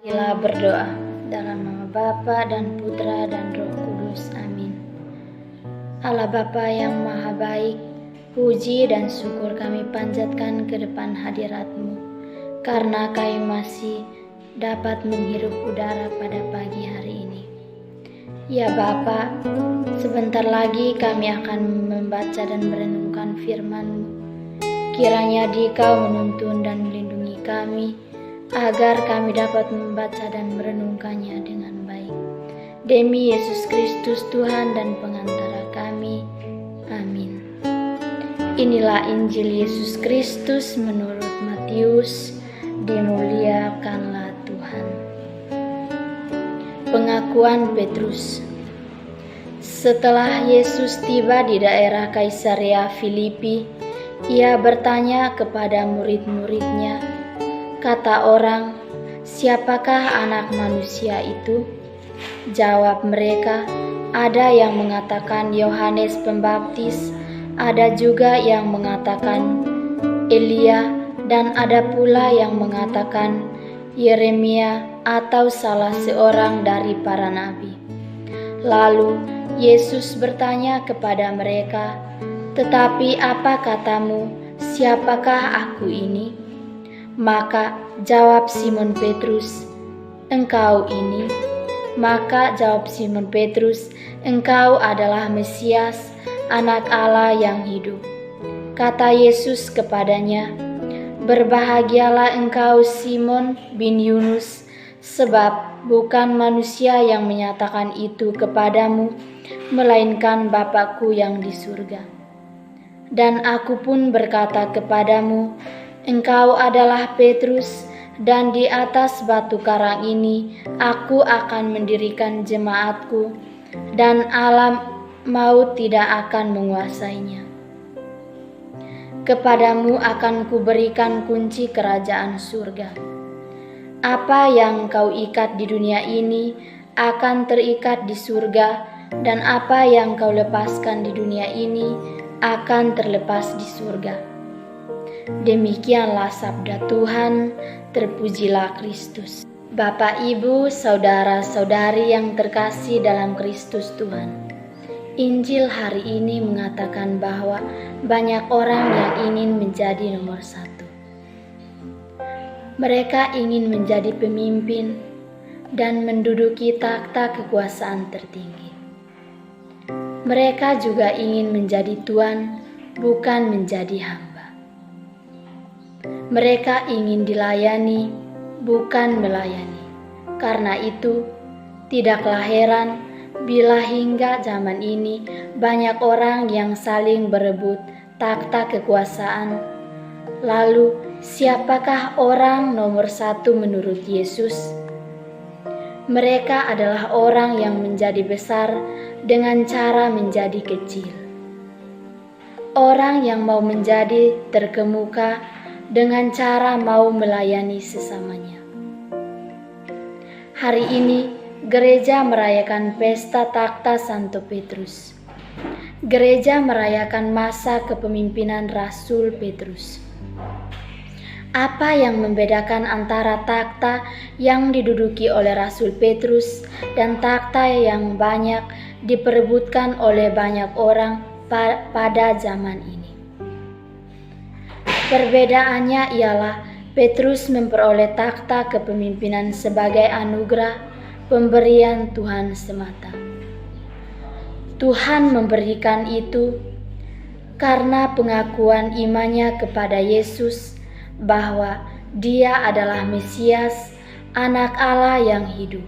Marilah berdoa dalam nama Bapa dan Putra dan Roh Kudus. Amin. Allah Bapa yang Maha Baik, puji dan syukur kami panjatkan ke depan hadirat-Mu, karena kami masih dapat menghirup udara pada pagi hari ini. Ya Bapa, sebentar lagi kami akan membaca dan merenungkan firman-Mu. Kiranya Dikau menuntun dan melindungi kami, agar kami dapat membaca dan merenungkannya dengan baik. Demi Yesus Kristus Tuhan dan pengantara kami. Amin. Inilah Injil Yesus Kristus menurut Matius. Dimuliakanlah Tuhan. Pengakuan Petrus. Setelah Yesus tiba di daerah Kaisarea Filipi, Ia bertanya kepada murid-muridnya, kata orang, "Siapakah anak manusia itu?" Jawab mereka, "Ada yang mengatakan Yohanes Pembaptis, ada juga yang mengatakan Elia, dan ada pula yang mengatakan Yeremia atau salah seorang dari para nabi." Lalu Yesus bertanya kepada mereka, "Tetapi apa katamu, siapakah aku ini?" Maka jawab Simon Petrus, "Engkau ini." Maka jawab Simon Petrus, "Engkau adalah Mesias, Anak Allah yang hidup." Kata Yesus kepadanya, "Berbahagialah engkau Simon bin Yunus, sebab bukan manusia yang menyatakan itu kepadamu, melainkan Bapa-Ku yang di surga. Dan Aku pun berkata kepadamu, engkau adalah Petrus, dan di atas batu karang ini Aku akan mendirikan jemaat-Ku, dan alam maut tidak akan menguasainya. Kepadamu akan Kuberikan kunci kerajaan surga. Apa yang kau ikat di dunia ini akan terikat di surga, dan apa yang kau lepaskan di dunia ini akan terlepas di surga." Demikianlah sabda Tuhan, terpujilah Kristus. Bapak, Ibu, saudara-saudari yang terkasih dalam Kristus Tuhan. Injil hari ini mengatakan bahwa banyak orang yang ingin menjadi nomor satu. Mereka ingin menjadi pemimpin dan menduduki takhta kekuasaan tertinggi. Mereka juga ingin menjadi tuan, bukan menjadi hamba. Mereka ingin dilayani, bukan melayani. Karena itu, tidaklah heran bila hingga zaman ini banyak orang yang saling berebut takhta kekuasaan. Lalu, siapakah orang nomor satu menurut Yesus? Mereka adalah orang yang menjadi besar dengan cara menjadi kecil. Orang yang mau menjadi terkemuka dengan cara mau melayani sesamanya. Hari ini, gereja merayakan pesta takhta Santo Petrus. Gereja merayakan masa kepemimpinan Rasul Petrus. Apa yang membedakan antara takhta yang diduduki oleh Rasul Petrus dan takhta yang banyak diperebutkan oleh banyak orang pada zaman ini? Perbedaannya ialah Petrus memperoleh takhta kepemimpinan sebagai anugerah pemberian Tuhan semata. Tuhan memberikan itu karena pengakuan imannya kepada Yesus bahwa Dia adalah Mesias, Anak Allah yang hidup.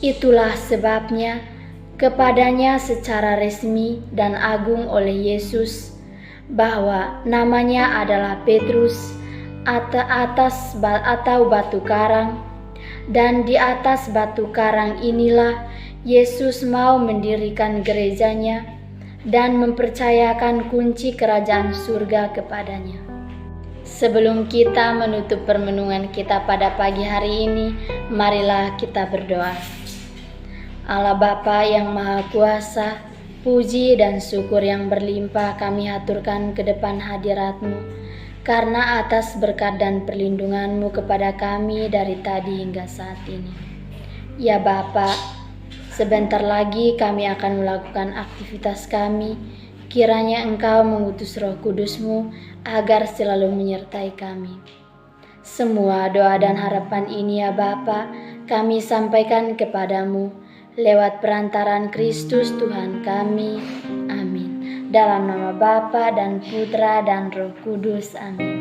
Itulah sebabnya kepadanya secara resmi dan agung oleh Yesus bahwa namanya adalah Petrus atau batu karang, dan di atas batu karang inilah Yesus mau mendirikan gerejanya dan mempercayakan kunci kerajaan surga kepadanya. Sebelum kita menutup permenungan kita pada pagi hari ini, marilah kita berdoa. Allah Bapa yang Maha Kuasa, puji dan syukur yang berlimpah kami haturkan ke depan hadirat-Mu, karena atas berkat dan perlindungan-Mu kepada kami dari tadi hingga saat ini. Ya Bapa, sebentar lagi kami akan melakukan aktivitas kami. Kiranya Engkau mengutus Roh Kudus-Mu agar selalu menyertai kami. Semua doa dan harapan ini ya Bapa, kami sampaikan kepadamu lewat perantaraan Kristus Tuhan kami. Amin. Dalam nama Bapa dan Putra dan Roh Kudus. Amin.